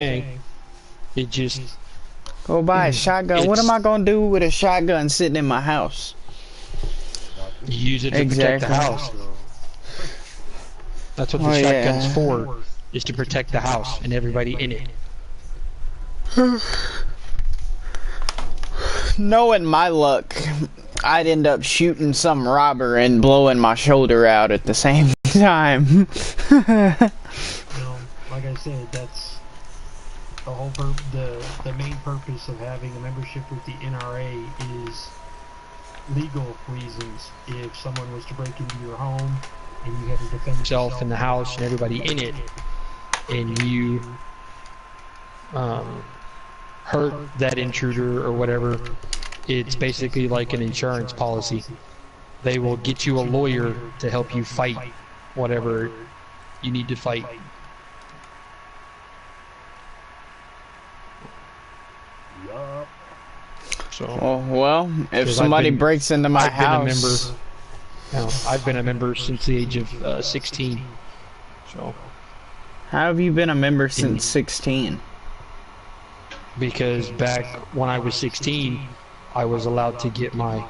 saying. It just Go buy a shotgun. What am I gonna do with a shotgun sitting in my house? you use it to protect the Exactly. house. That's what the shotgun's for, is to protect the house and everybody in it. Knowing my luck, I'd end up shooting some robber and blowing my shoulder out at the same time. Like I said, that's the whole the main purpose of having a membership with the NRA is legal reasons. If someone was to break into your home and you had to defend Yourself in the house and everybody in it, and you hurt that intruder or whatever, it's basically like an insurance policy. They will get you a lawyer to help you fight whatever you need to fight. So, well, if somebody breaks into my house, I've been a member since the age of 16. So, how have you been a member since 16? Because back when I was 16, I was allowed to get my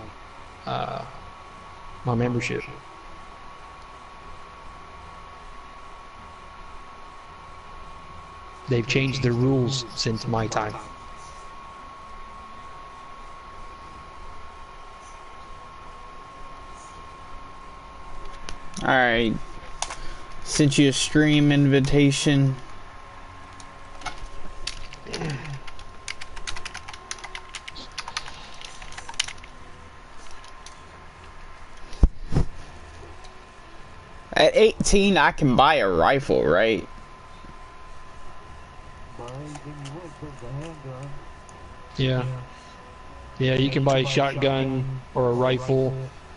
my membership. They've changed the rules since my time. Alright. Sent you a stream invitation. At 18, I can buy a rifle, right? Yeah. Yeah, you can buy a shotgun or a rifle,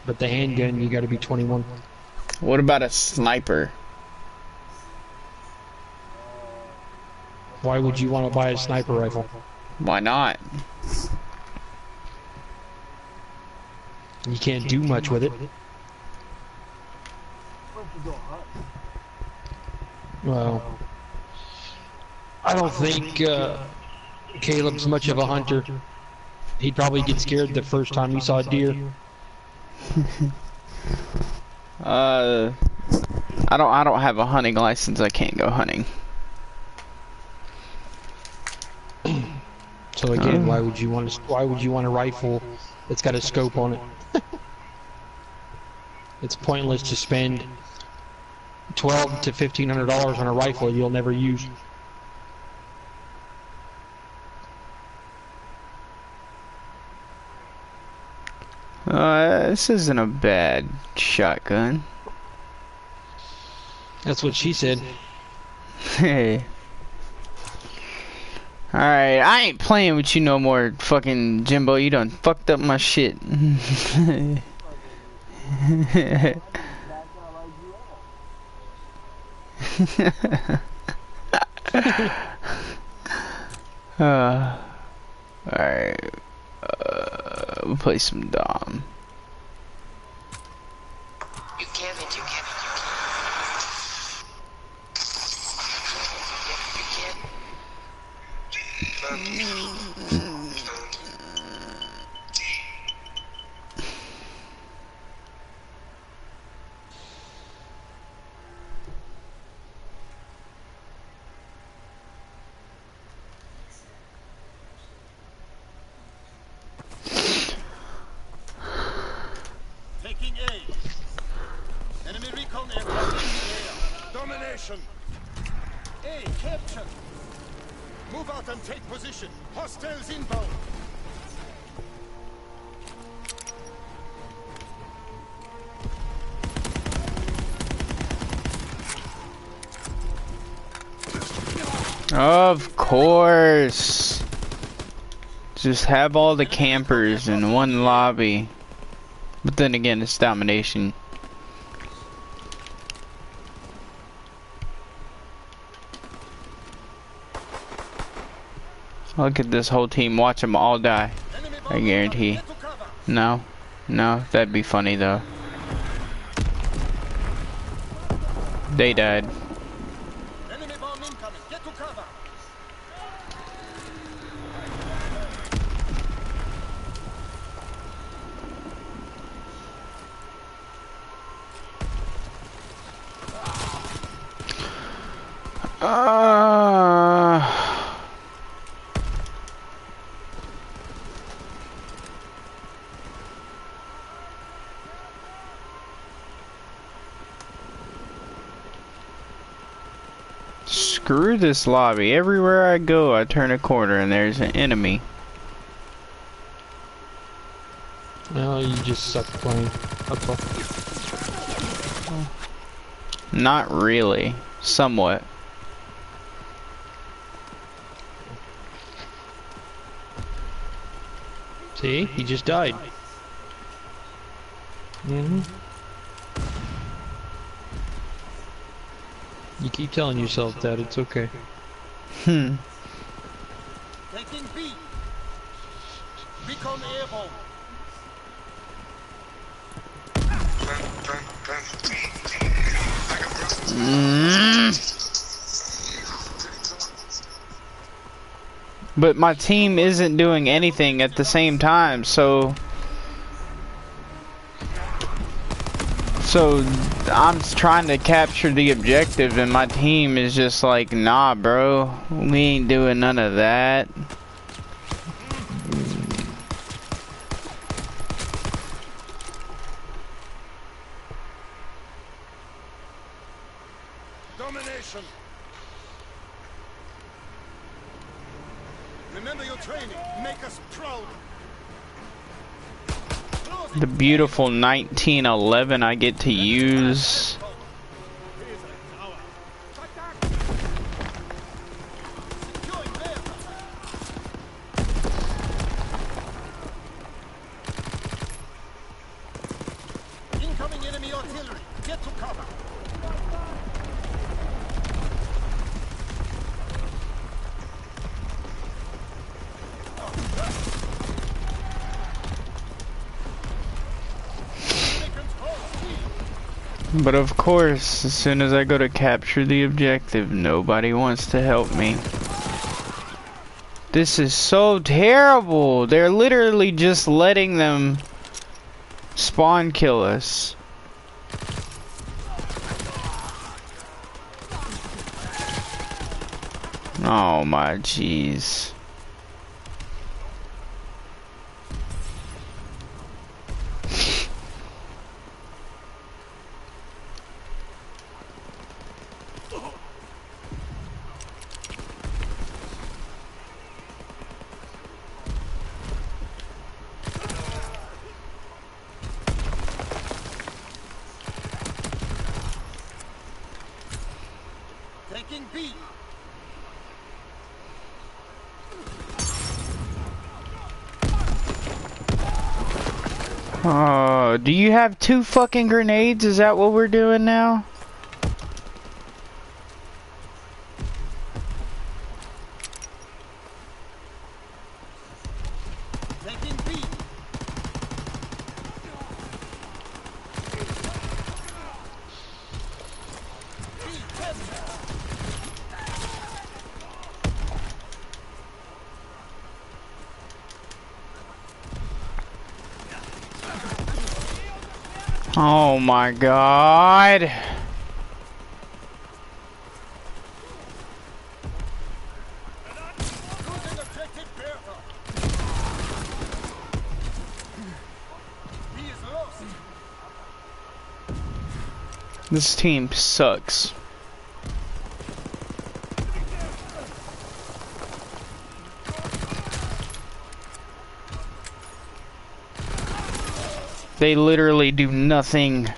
but the handgun, you gotta be 21. What about a sniper? Why would you want to buy a sniper rifle? Why not? You can't do much with it. Well, I don't think Caleb's much of a hunter. He'd probably get scared the first time he saw a deer. I don't have a hunting license. I can't go hunting. So again, why would you want a rifle that's got a scope on it? It's pointless to spend $1,200 to $1,500 on a rifle you'll never use. This isn't a bad shotgun. That's what she said. Hey. Alright, I ain't playing with you no more, fucking Jimbo. You done fucked up my shit. Alright. We'll play some Dom. You can. Taking A. Enemy recon aircraft in the air. Domination. A captured. Move out and take position. Hostiles inbound. Of course. Just have all the campers in one lobby. But then again, it's domination. Look at this whole team. Watch them all die. I guarantee. No. No, that'd be funny though. They died. Enemy bomb incoming. Get to cover. Screw this lobby. Everywhere I go, I turn a corner and there's an enemy. Well, you just suck playing. That's all. Not really. Somewhat. See? He just died. Mm-hmm. You keep telling yourself that, it's okay. Hmm. Taking B. Recon airborne. But my team isn't doing anything at the same time, so I'm trying to capture the objective and my team is just like, nah bro, we ain't doing none of that. Domination. Remember your training. Make us proud. The beautiful 1911 I get to use. Incoming enemy artillery. Get to cover. But of course, as soon as I go to capture the objective, nobody wants to help me. This is so terrible. They're literally just letting them spawn kill us. Oh my jeez. Taking B. Oh, do you have 2 fucking grenades? Is that what we're doing now? Taking B. B captured. Oh my god. Losing objective Bertha. B is lost. This team sucks. They literally do nothing.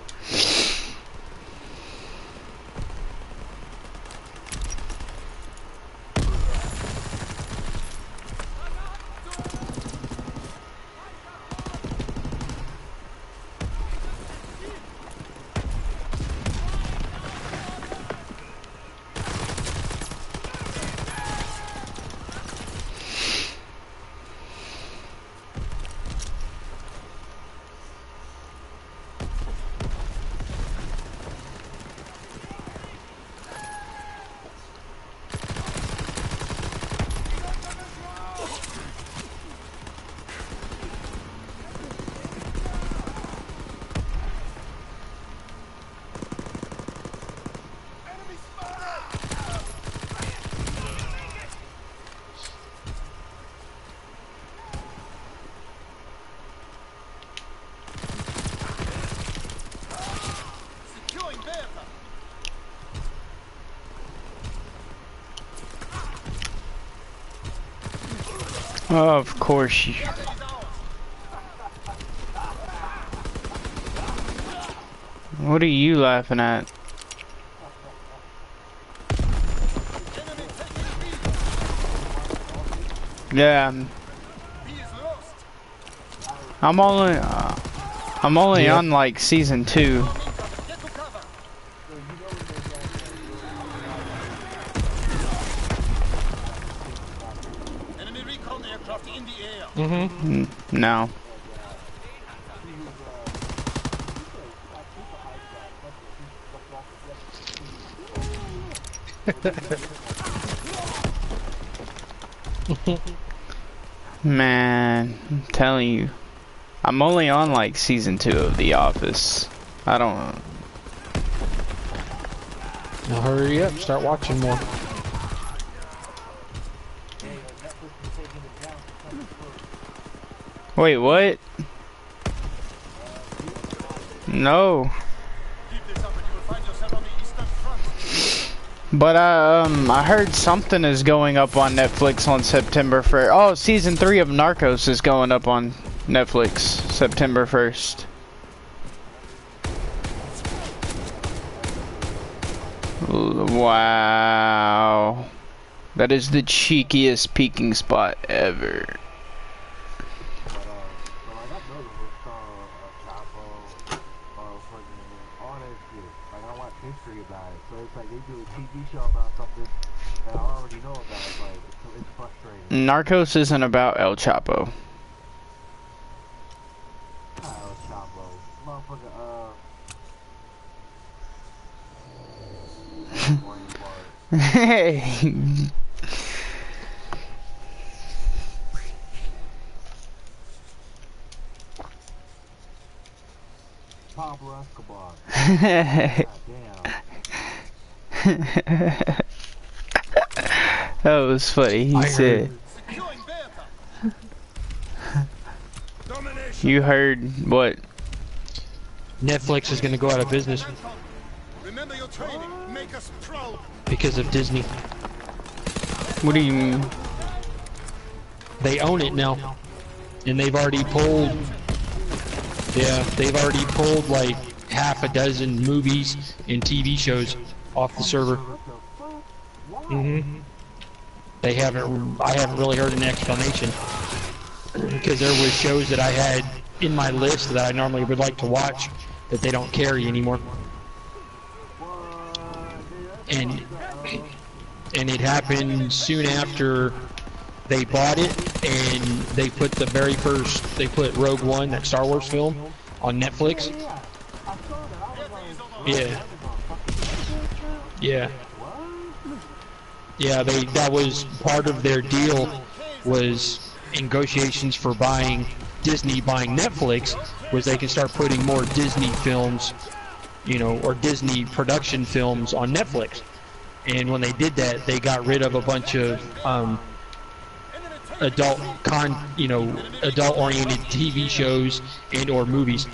Oh, of course you. What are you laughing at? Yeah, I'm only Yep. on like season 2. Enemy recon aircraft in the air. No. Man, I'm telling you, I'm only on like season 2 of The Office. I don't. Now hurry up, start watching more. Wait, what? No. Keep this up and you will find yourself on the Eastern Front. But I heard something is going up on Netflix on September 1st. Oh, season 3 of Narcos is going up on Netflix September 1st. Wow. That is the cheekiest peeking spot ever. History about it, so it's like they do a TV show about something that I already know about. It's like it's frustrating. Narcos isn't about El Chapo. El Chapo, motherfucker. Hey. Pablo Escobar. That was funny. He said, Securing Bertha. "You heard what?" Netflix is gonna go out of business Remember your training. Make us proud. because of Disney. What do you mean? They own it now, and they've already pulled. Yeah, they've already pulled like half a dozen movies and TV shows off the server. They haven't. I haven't really heard an explanation because there were shows that I had in my list that I normally would like to watch that they don't carry anymore. And it happened soon after they bought it, and they put the very first. They put Rogue One, that Star Wars film, on Netflix. Yeah. Yeah. Yeah, that was part of their deal, was negotiations for Disney buying Netflix, was they can start putting more Disney films, you know, or Disney production films on Netflix. And when they did that, they got rid of a bunch of adult-oriented TV shows and or movies.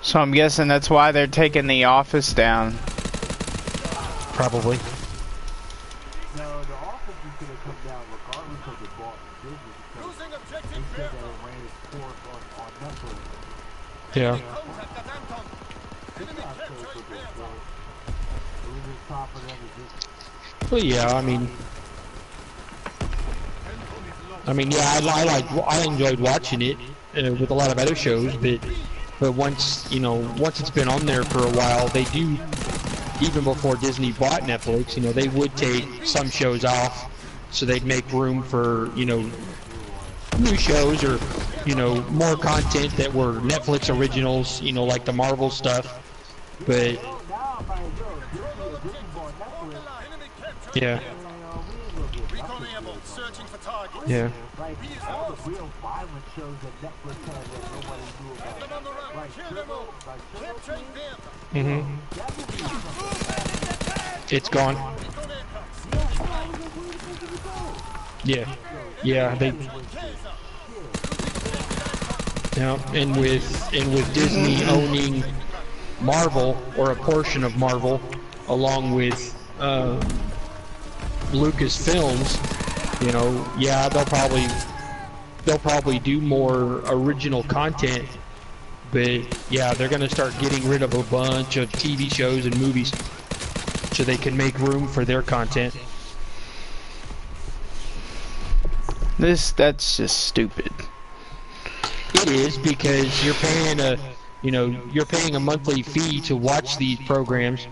So I'm guessing that's why they're taking The Office down. Probably. No, the Office is gonna come down regardless of the bought Disney because Losing they objective said that Bertha. it ran its course on Netflix. Yeah. Contact at Anton. Enemy Not so capturing good, Bertha. so it was just top of them to just Well, yeah, I enjoyed watching it with a lot of other shows, but once it's been on there for a while, they do, even before Disney bought Netflix, they would take some shows off, so they'd make room for, new shows or, more content that were Netflix originals, like the Marvel stuff, but, yeah. Recon airborne. Searching for targets. Yeah. like all the real violent shows that Netflix had that nobody knew about. Get them on the run. Like Kill them all. Capturing Bertha. that would be something. It's gone. Recon aircraft. Yeah. Yeah, and with Disney owning Marvel, or a portion of Marvel, along with Lucasfilms, you know, yeah, they'll probably do more original content, but yeah, they're gonna start getting rid of a bunch of TV shows and movies so they can make room for their content. That's just stupid. It is, because you're paying you're paying a monthly fee to watch these programs,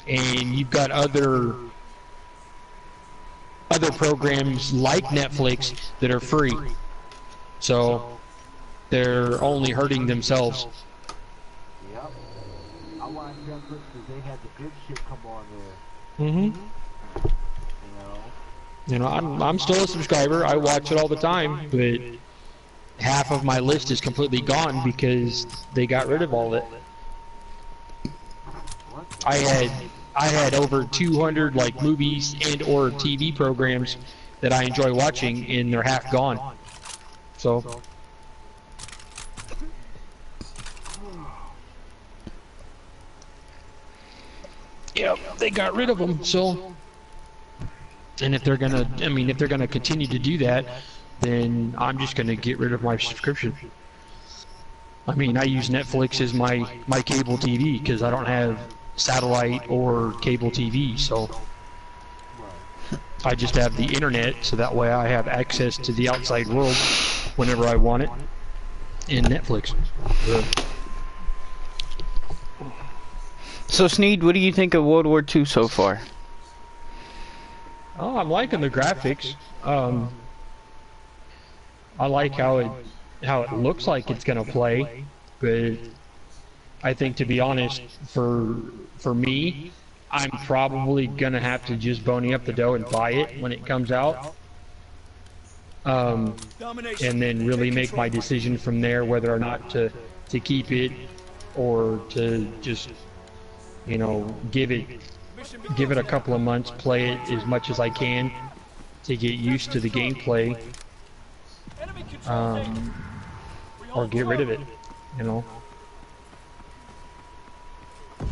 and you've got other programs like Netflix that are free. So they're only hurting themselves. Yep. I watched Netflix because they had the good shit come on there. Mm-hmm. You know, I'm still a subscriber. I watch it all the time, but half of my list is completely gone because they got rid of all of it. I had over 200 like movies and or TV programs that I enjoy watching, and they're half gone. So yeah, they got rid of them. So, and if they're gonna, if they're gonna continue to do that, then I'm just gonna get rid of my subscription. I mean, I use Netflix as my cable TV because I don't have satellite or cable TV, so I just have the internet, so that way I have access to the outside world whenever I want it, and Netflix. So Sneed, what do you think of World War II so far? Oh, I'm liking the graphics. I like how it looks like it's gonna play, but I think, to be honest, for me, I'm probably gonna have to just bony up the dough and buy it when it comes out, and then really make my decision from there whether or not to keep it or to just, you know, give it a couple of months, play it as much as I can to get used to the gameplay, or get rid of it, you know.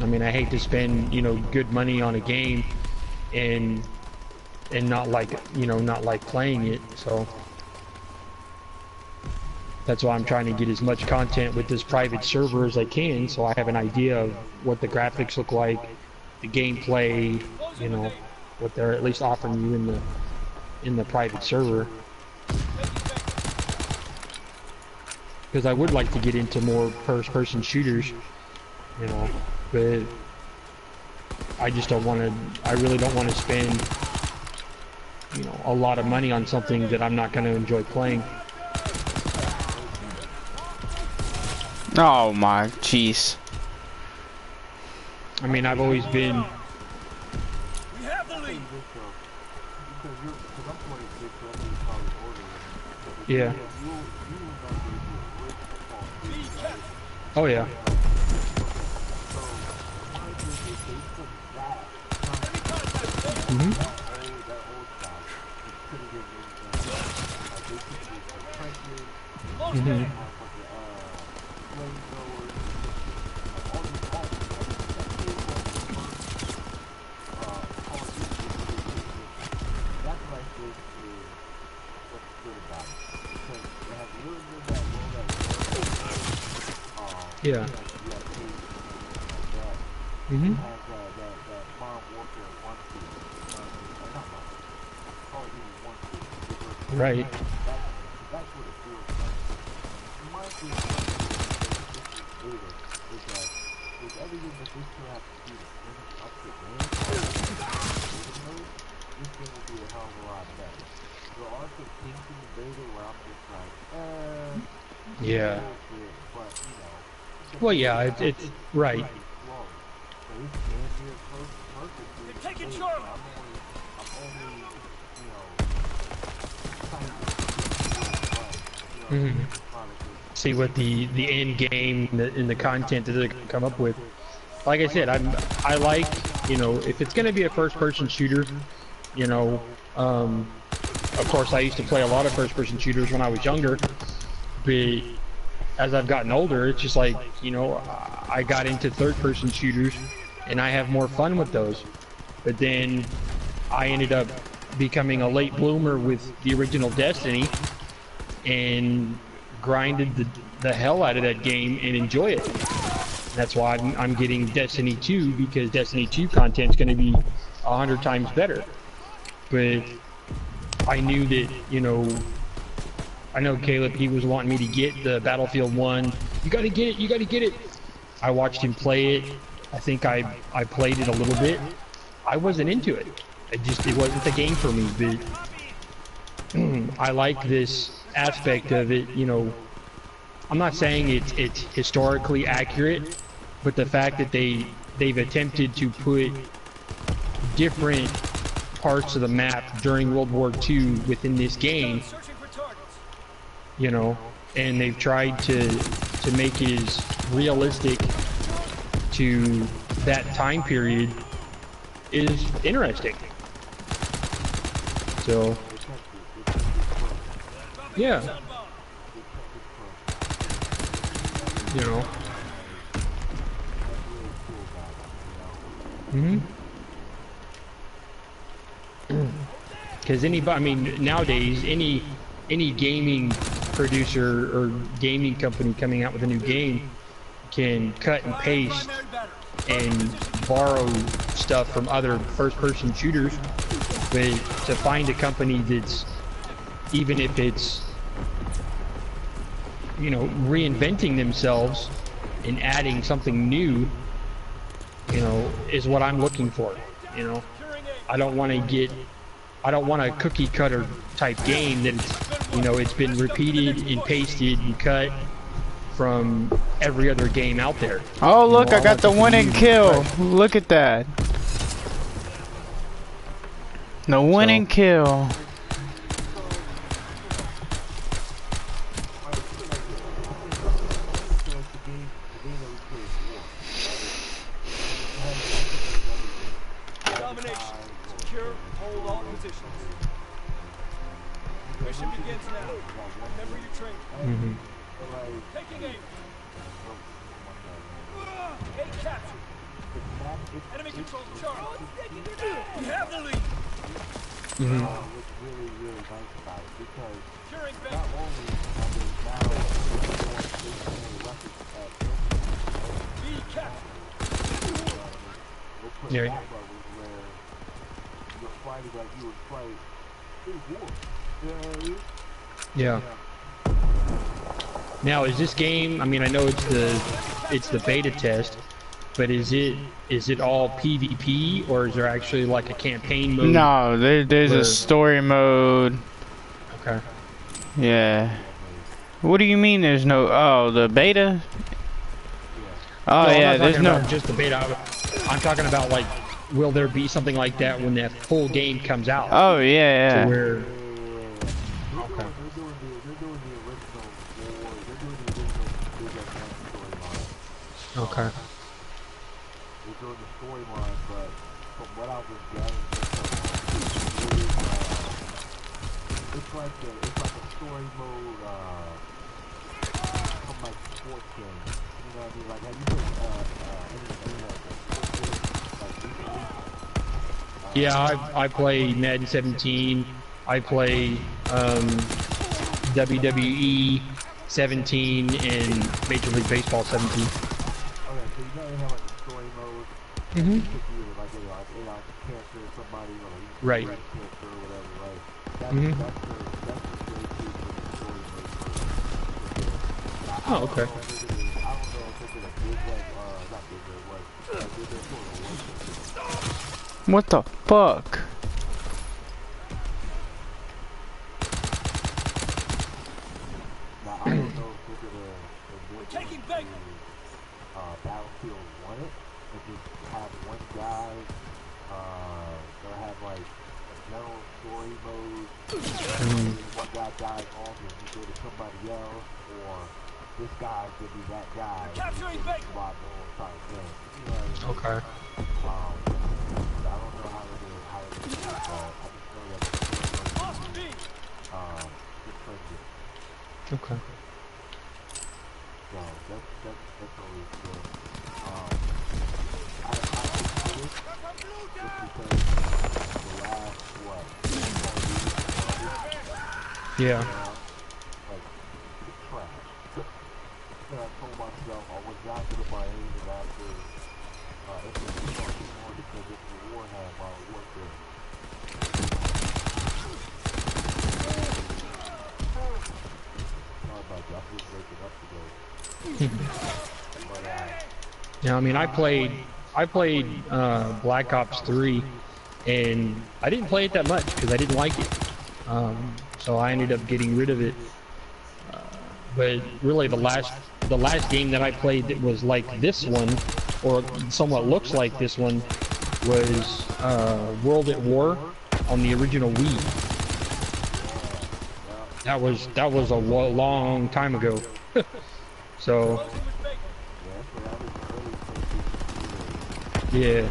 I mean, I hate to spend, you know, good money on a game and not like, you know, not like playing it. So that's why I'm trying to get as much content with this private server as I can, so I have an idea of what the graphics look like, the gameplay, you know, what they're at least offering you in the private server. Because I would like to get into more first-person shooters, you know, but I just don't want to. I really don't want to spend, you know, a lot of money on something that I'm not going to enjoy playing. Oh my jeez. I mean, I've always been. Yeah. Oh yeah. Mm-hmm. Mm-hmm. Yeah. Mm-hmm. Right. Yeah. Well, yeah, it's right. Mm-hmm. See what the end game and the content that they come up with. Like I said, I like, you know, if it's gonna be a first-person shooter, you know, of course I used to play a lot of first-person shooters when I was younger, but as I've gotten older, it's just like, you know, I got into third-person shooters, and I have more fun with those. But then I ended up becoming a late bloomer with the original Destiny, and grinded the hell out of that game and enjoy it. That's why I'm getting Destiny 2, because Destiny 2 content's going to be 100 times better. But I knew that, you know, I know Caleb, he was wanting me to get the Battlefield 1. You gotta get it, you gotta get it. I watched him play it. I think I played it a little bit. I wasn't into it. It wasn't the game for me, but I like this aspect of it, you know. I'm not saying it's historically accurate, but the fact that they've attempted to put different parts of the map during World War II within this game, you know, and they've tried to make it as realistic to that time period is interesting. So, yeah, you know. Because I mean, nowadays, any gaming producer or gaming company coming out with a new game can cut and paste and borrow stuff from other first-person shooters. But to find a company that's, even if it's, you know, reinventing themselves and adding something new, you know, is what I'm looking for. You know, I don't want a cookie cutter type game that it's, you know, it's been repeated and pasted and cut from every other game out there. Oh, look, know, I got the winning kill. Look at that. The winning kill. What's really, really nice about it, because not only are they now Yeah. where you're fighting like you would fight in war. Yeah. Now, is this game, I mean, I know it's the beta test, but is it all PvP, or is there actually like a campaign mode? No, there's a story mode. Okay. Yeah. What do you mean there's no, oh, the beta? Oh no, yeah, I'm not there's talking no about just the beta. I'm talking about, like, will there be something like that when that full game comes out? Oh yeah, To where, okay. Okay. They're doing the storyline, but from what I was gathering, it's like a story mode from like sports games. You know what I mean? Like, have you played Yeah, I play Madden 17. I play WWII 17 and Major League Baseball 17. Okay, so you know they have like a story mode. Mm-hmm. Like, you know, like a character, somebody, or like Right. a character or whatever, right? Mm-hmm. That's the story mode. Oh, okay. I don't know if it's a big like, not big like, bigger sort of work. what the fuck? Now, I don't know if they're taking Battlefield 1 it, but just have one guy, they'll have like a general story mode, one guy dies off and you go to somebody else, or this guy could be that guy, capturing bacon the whole time thing. You know what I mean? Okay. I don't know how it is, I just know that Okay. Yeah. Like, it's trash. Then I told myself I was not going to buy anything after SMC on more because it's the Warhammer Modern Warfare. Sorry about that, I'm just waking up today. But, Yeah, I mean, I played Black Ops 3, and I didn't play it that much because I didn't like it. So I ended up getting rid of it. But really, the last game that I played that was like this one, or somewhat looks like this one, was World at War on the original Wii. That was a long time ago. So yeah.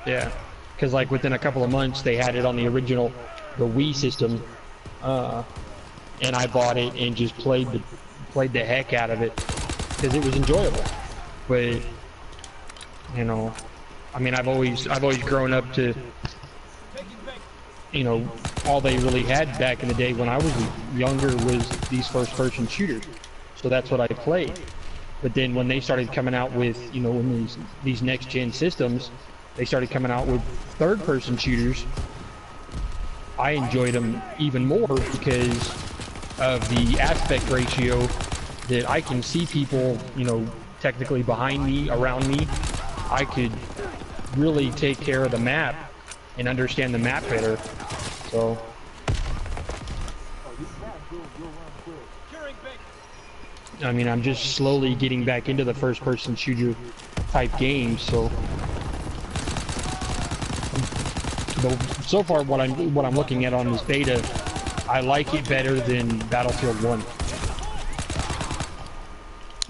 Yeah, because like within a couple of months they had it on the original, the Wii system, and I bought it and just played the heck out of it because it was enjoyable. But you know, I mean, I've always grown up to, you know, all they really had back in the day when I was younger was these first-person shooters. So that's what I played. But then when they started coming out with, you know, when these next-gen systems, they started coming out with third-person shooters. I enjoyed them even more because of the aspect ratio that I can see people, you know, technically behind me, around me. I could really take care of the map and understand the map better. So I mean, I'm just slowly getting back into the first-person shooter type games. So so far, what I'm looking at on this beta, I like it better than Battlefield 1.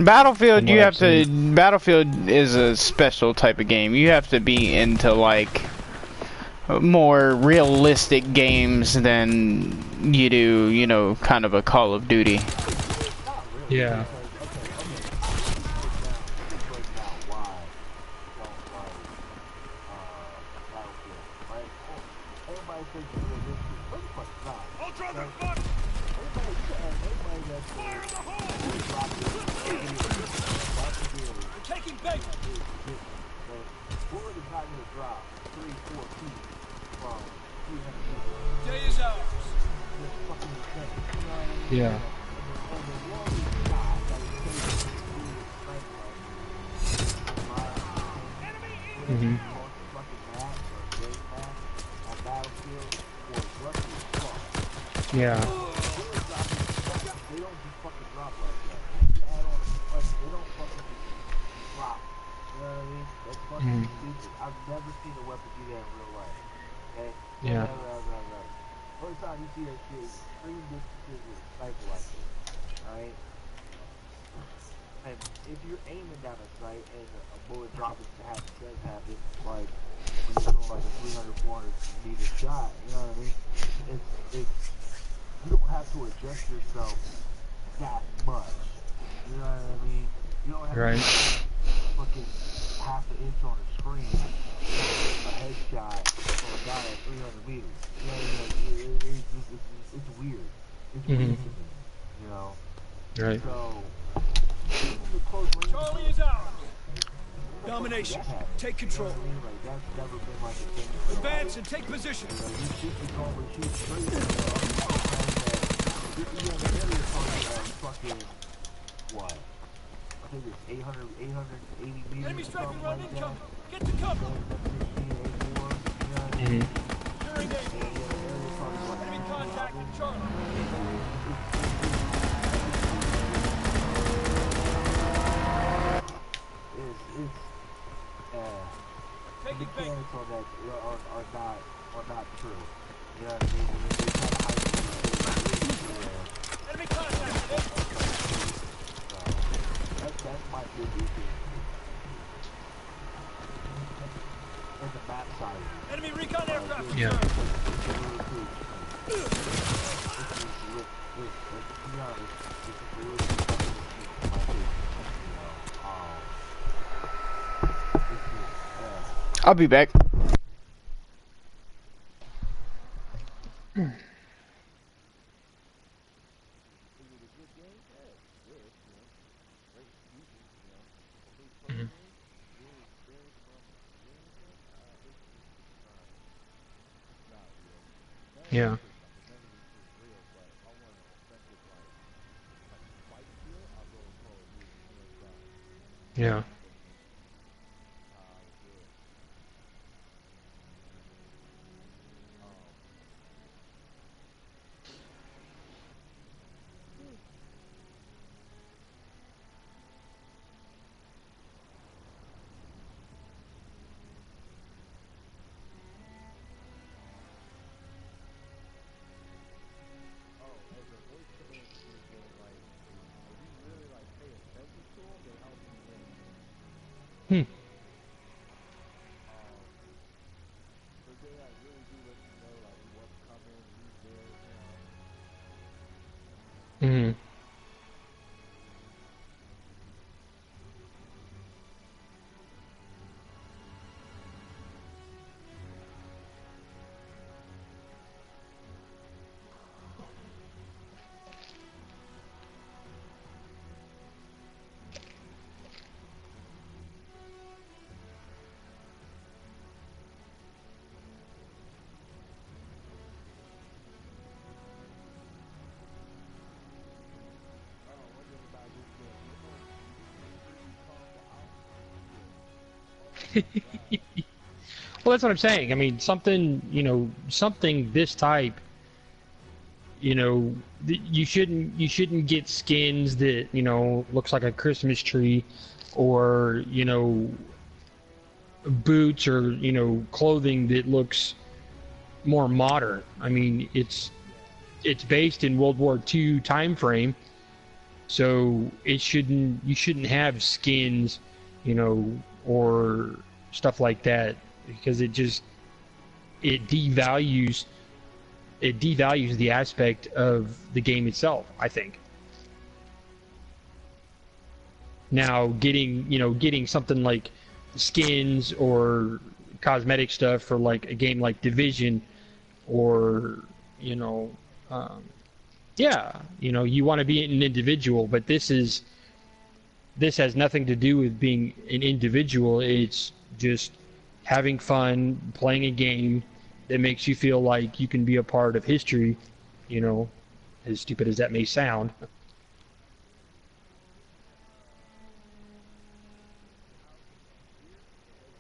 Battlefield, you have to. Battlefield is a special type of game. You have to be into like more realistic games than you do, you know, kind of a Call of Duty. Yeah. Yeah. Mhm. Yeah. Mhm. I've never seen a weapon do that in real life. Okay? Yeah. First time you see that shit, extreme distances with a sniper like this. Alright? And if you're aiming down a sight and a bullet dropping does happen, like when you're doing like a 300, 400 meter shot, you know what I mean? It's you don't have to adjust yourself that much. You know what I mean? You don't have to fucking half an inch on a screen a headshot for a guy at 300 meters. You know what I mean? It's weird. It's weird to me. You know? Right. So Charlie is ours. Domination. Take control. like that's never been like a thing. Advance and take position. You shoot the goal and shoot straight. You're in the area fucking what? I think it's 880 meters. Enemy striker run incoming. Get to cover. Securing A. Enemy contact with Charlie. The mechanics on that are not true. You know what I mean? Enemy contact. That might be a good thing. And the map size. Enemy recon aircraft. Yeah. I'll be back. yeah, it's good, you know, great excuses, you know. For me Mhm. personally, getting experience from experiencing, it's not, it's not real. None of this Yeah. shit, I mean, none of this shit is real, but if I want an authentic, like fight feel, I'll go with Call of Duty, hands down. Yeah. That's how I would do it. Um, oh, and the voice commands in this game, like, if you really like pay attention to them, they help you win. Hmm. Um, because they like really do let you know like what's coming, who's there, you know. Mhm. One thing about this game, you can see these horrible outcomes. Yeah. Oh my god. Well, that's what I'm saying. I mean, something, something this type, you shouldn't get skins that, looks like a Christmas tree, or, boots, or, clothing that looks more modern. I mean, it's Yeah. it's based in World War II time frame, so you shouldn't have skins, or stuff like that, because it devalues it devalues the aspect of the game itself, I think. Now, getting something like skins or cosmetic stuff for like a game like Division, or you know, um, yeah, you want to be an individual, but this has nothing to do with being an individual. It's just having fun, playing a game that makes you feel like you can be a part of history, you know, as stupid as that may sound. It's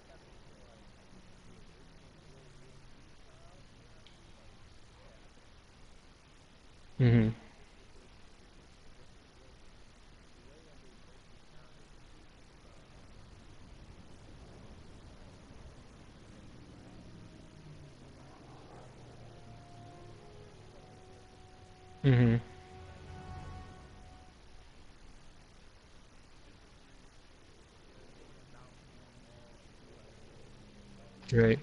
got me feeling like the original World War II style, it's like badass. Hmm. The way that they break it down is like the classes, Hmm. without being all intellectual. Right.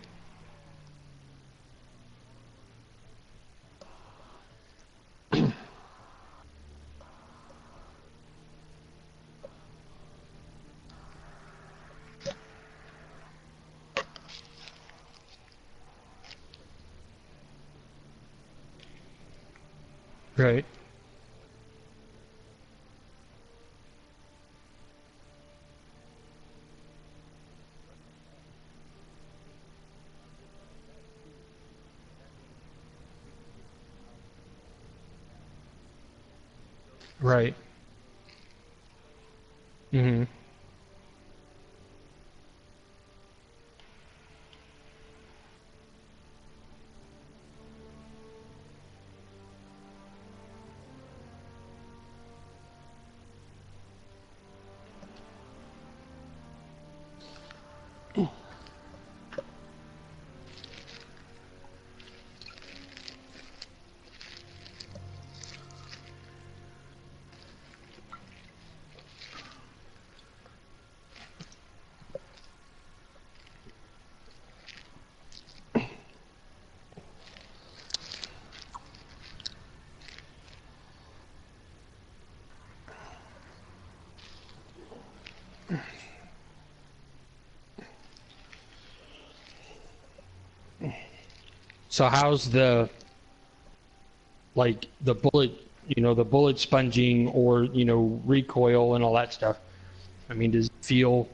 Right. That too, and that makes me appreciate how realistic the battles are. So Right. like Hmm. So how's the bullet? you know, the bullet sponging or, you know, recoil and all that stuff. I mean, does it feel...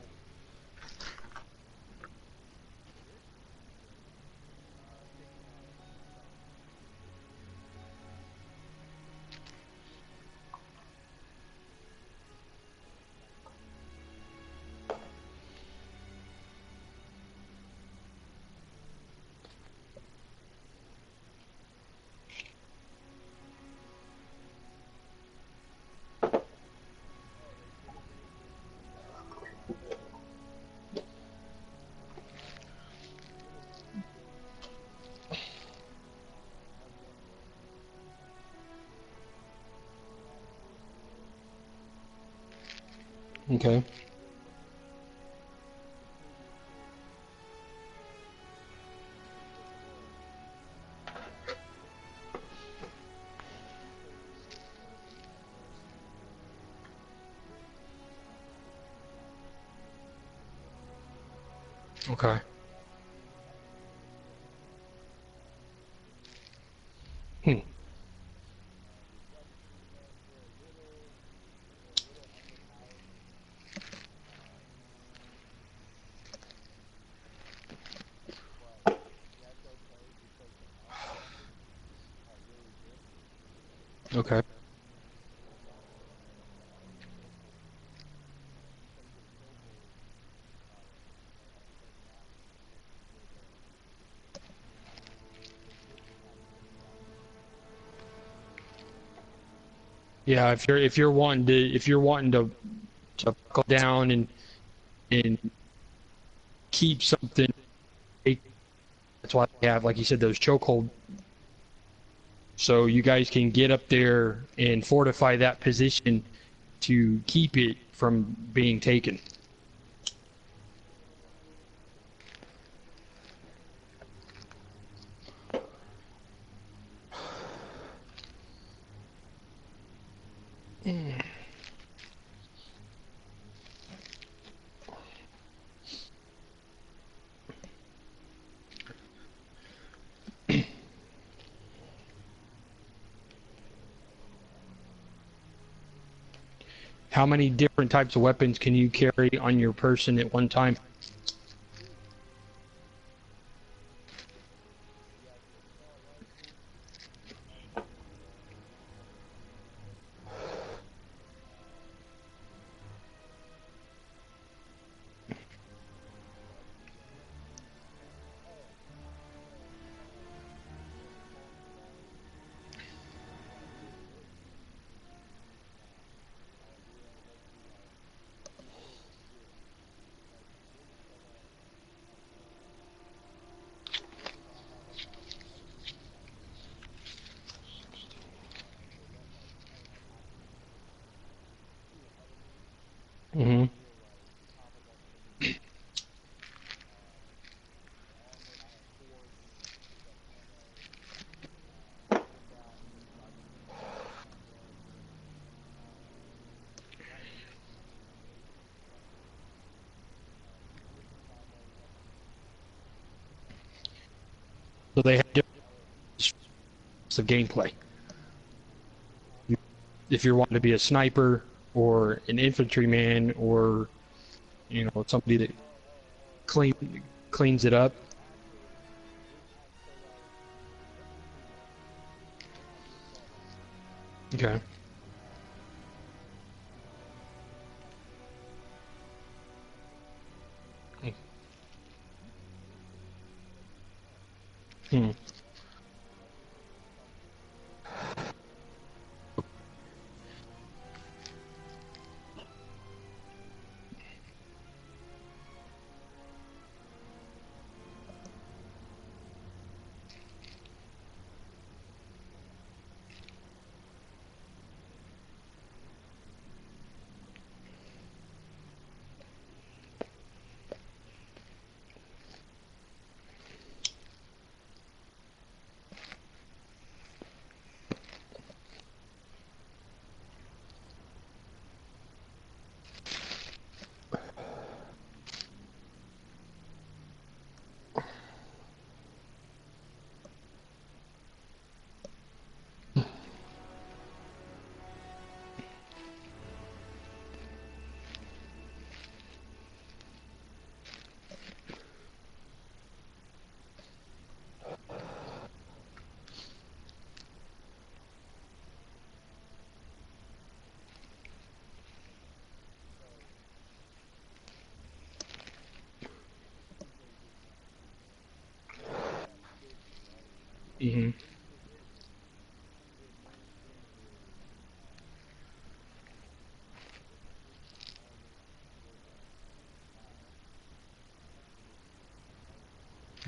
Okay. Okay. Hmm. Okay. Yeah, if you're wanting to go down and keep something, that's why they have, like you said, those chokehold. So you guys can get up there and fortify that position to keep it from being taken. How many different types of weapons can you carry on your person at one time? Mm-hmm. So they have different types of gameplay. If you're wanting to be a sniper or an infantryman or, you know, somebody that cleans it up. Okay. Hmm.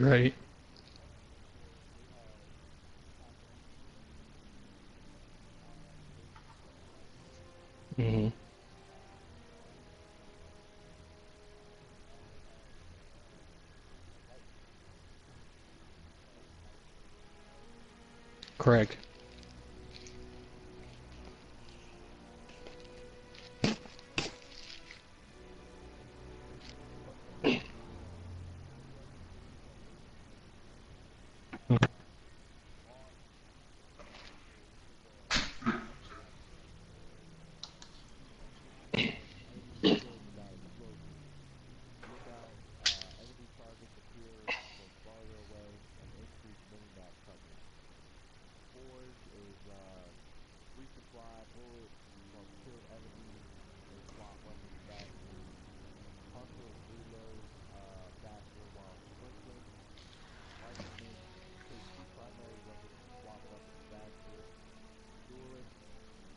Right. Mm-hmm. Correct. Look out, enemy targets appear from farther away and increase mini-map coverage. Forge is, resupply bullets from killed enemies and swap weapons faster. Hustle reload, faster while sprinkling. Marksman take two primary weapons and swap weapons faster. Duelist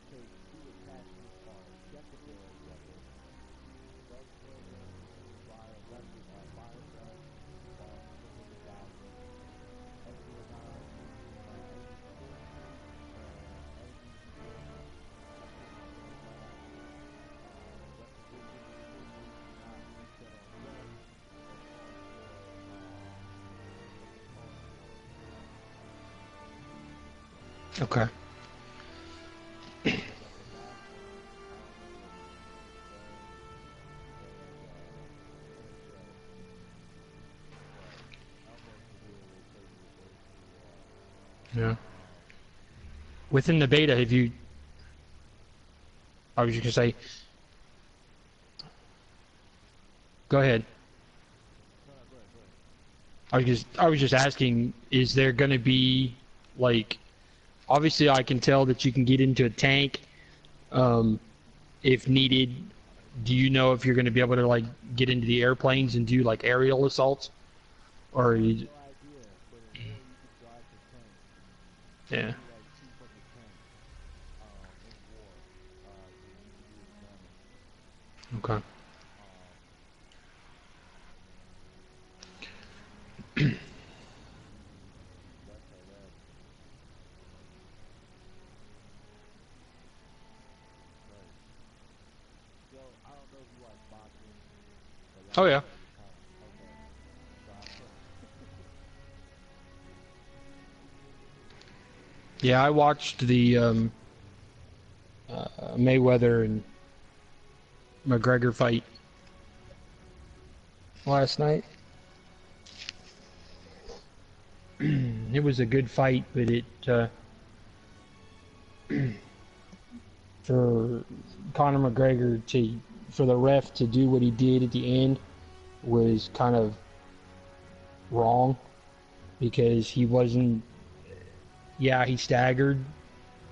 take two attachments on a secondary weapon. Gunslinger fire fire gun while swinging the dagger. Espionage enemy security and enemy security lab. Requisition security not reset on death and calls for Okay. the last one, armor Yeah. Within the beta, have you? I was just gonna say. Go ahead. I was just asking, is there gonna be like? Obviously, I can tell that you can get into a tank, if needed. Do you know if you're going to be able to like get into the airplanes and do like aerial assaults, or are you? Yeah. Okay. Oh yeah. Yeah, I watched the Mayweather and McGregor fight last night. It was a good fight, but it for Conor McGregor for the ref to do what he did at the end was kind of wrong, because he wasn't. Yeah, he staggered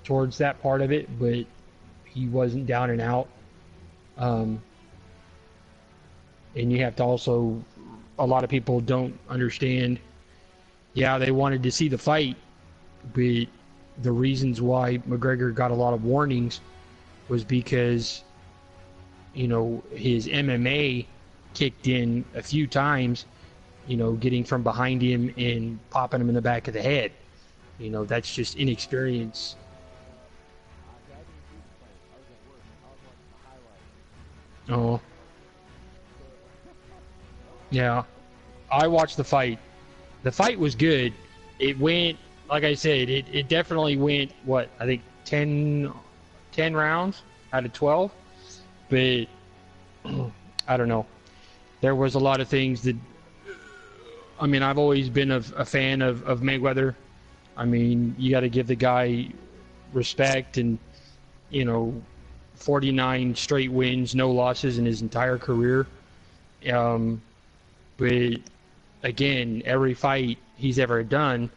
towards that part of it, but he wasn't down and out. And you have to also, a lot of people don't understand. Yeah, they wanted to see the fight, but the reasons why McGregor got a lot of warnings was because, you know, his MMA kicked in a few times, you know, getting from behind him and popping him in the back of the head. You know, that's just inexperience. Oh. Yeah. I watched the fight. The fight was good. It went, like I said, it definitely went, what, I think 10 rounds out of 12. But, I don't know. There was a lot of things that, I mean, I've always been a fan of Mayweather. I mean, you got to give the guy respect, and, you know, 49 straight wins, no losses in his entire career. But again, every fight he's ever done,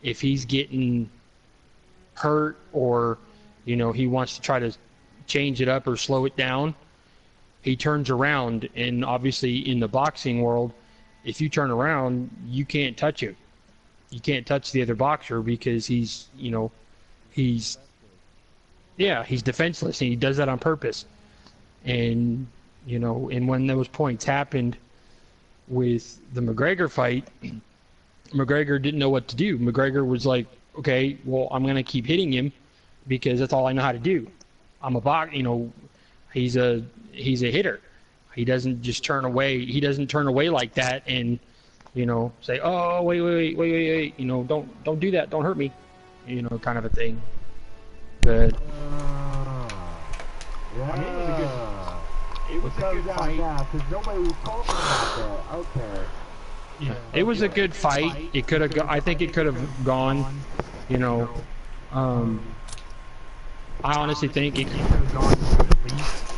if he's getting hurt or, you know, he wants to try to change it up or slow it down, he turns around. And obviously in the boxing world, if you turn around, you can't touch him. You can't touch the other boxer, because he's, you know, he's defenseless, and he does that on purpose. And, you know, and when those points happened with the McGregor fight, McGregor didn't know what to do. McGregor was like, okay, well, I'm gonna keep hitting him because that's all I know how to do. I'm a box, you know, he's a hitter. He doesn't just turn away. He doesn't turn away like that and, you know, say, oh, wait, you know, don't do that, don't hurt me, you know, kind of a thing. But I mean, it was a good fight. Because nobody was talking about that. Okay. yeah, it was a good fight. It could have. I think it could have gone. You know, I honestly think it could have gone at least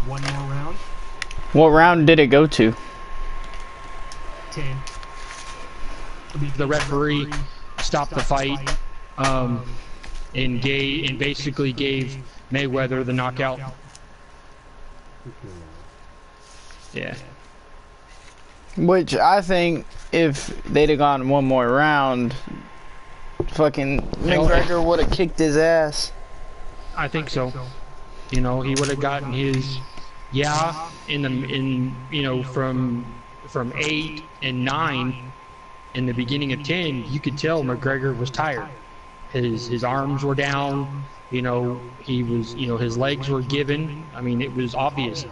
one more round. What round did it go to? 10. the referee stopped the fight, and basically gave Mayweather the knockout. Yeah. Which I think if they'd have gone one more round, fucking McGregor would have kicked his ass. I think so. You know, he would have gotten his in you know, from 8 and 9 in the beginning of 10, you could tell McGregor was tired. His arms were down, you know, he was, you know, his legs were given. I mean, it was obvious.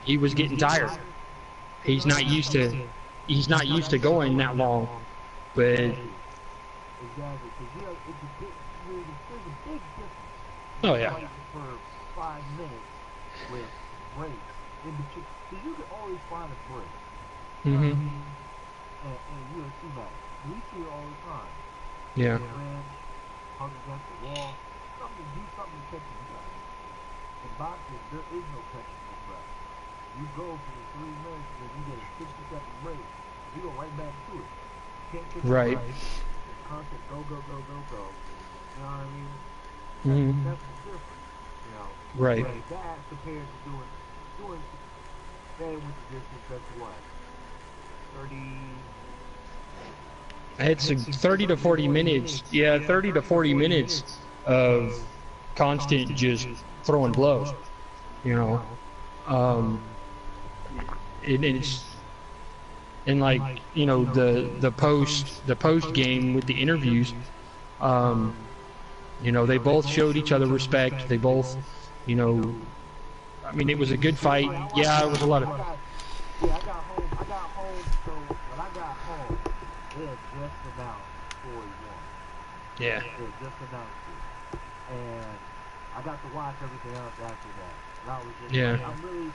He was getting tired. He's not used to going that long. But Exactly. Because, you know, there's a big difference. oh yeah. Fight for 5 minutes with breaks in between. Because you can always find a break. Mhm. And UFC match. We see it all the time. Yeah. Ranch, hug against the wall. Do something to catch your breath. In boxing, there is no catching your breath. You go for the 3 minutes and then you get a 60-second break. You go right back to it. Can't catch your Right. breath. It's constant go. You know what I mean? Mhm. That's the difference. You know? Right. Like that compared to doing staying with the distance, that's what? 30... It's 30 to 40 minutes. Yeah, 30 to 40 minutes of constant just throwing blows. You know, it's and like, you know, the post game with the interviews. You know, they both showed each other respect. They both, you know, I mean, it was a good fight. Yeah, it was a lot of. Yeah, I got home, so when I got home, they had just announced Corey won. Yeah. They had just announced it. And I got to watch everything else after that. And I was just Yeah. like, I'm really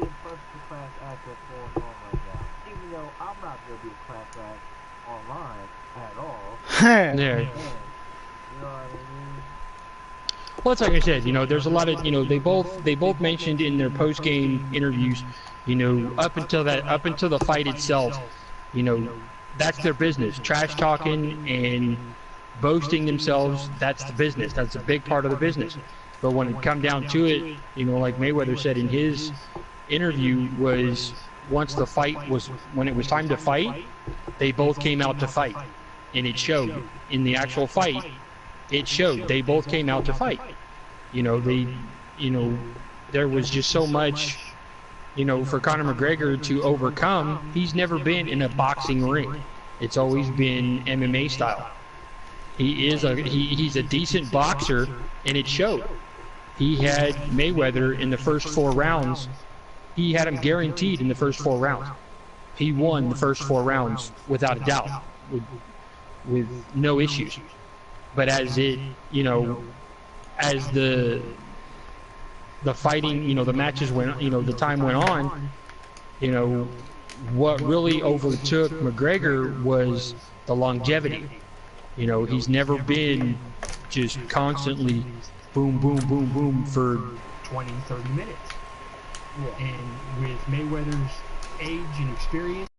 impressed with the class act that's going on right now. Even though I'm not going to be a class act online at all. Yeah. You know what I mean? Well, it's like I said, you know, there's a lot of, you know, they both mentioned in their post-game interviews, you know, up until the fight itself, you know, that's their business. Trash talking and boasting themselves, that's the business. That's a big part of the business. But when it come down to it, you know, like Mayweather said in his interview, was once the fight was, when it was time to fight, they both came out to fight. And it showed in the actual fight. It showed they both came out to fight. You know, there was just so much, you know, for Conor McGregor to overcome. He's never been in a boxing ring. It's always been MMA style. He's a decent boxer, and it showed. He had Mayweather in the first 4 rounds. He had him guaranteed in the first 4 rounds. He won the first 4 rounds without a doubt, with no issues. But as it, you know, as the fighting, you know, the matches went, you know, the time went on, you know, what really overtook McGregor was the longevity. You know, he's never been just constantly boom, boom, boom, boom for 20, 30 minutes. And with Mayweather's age and experience,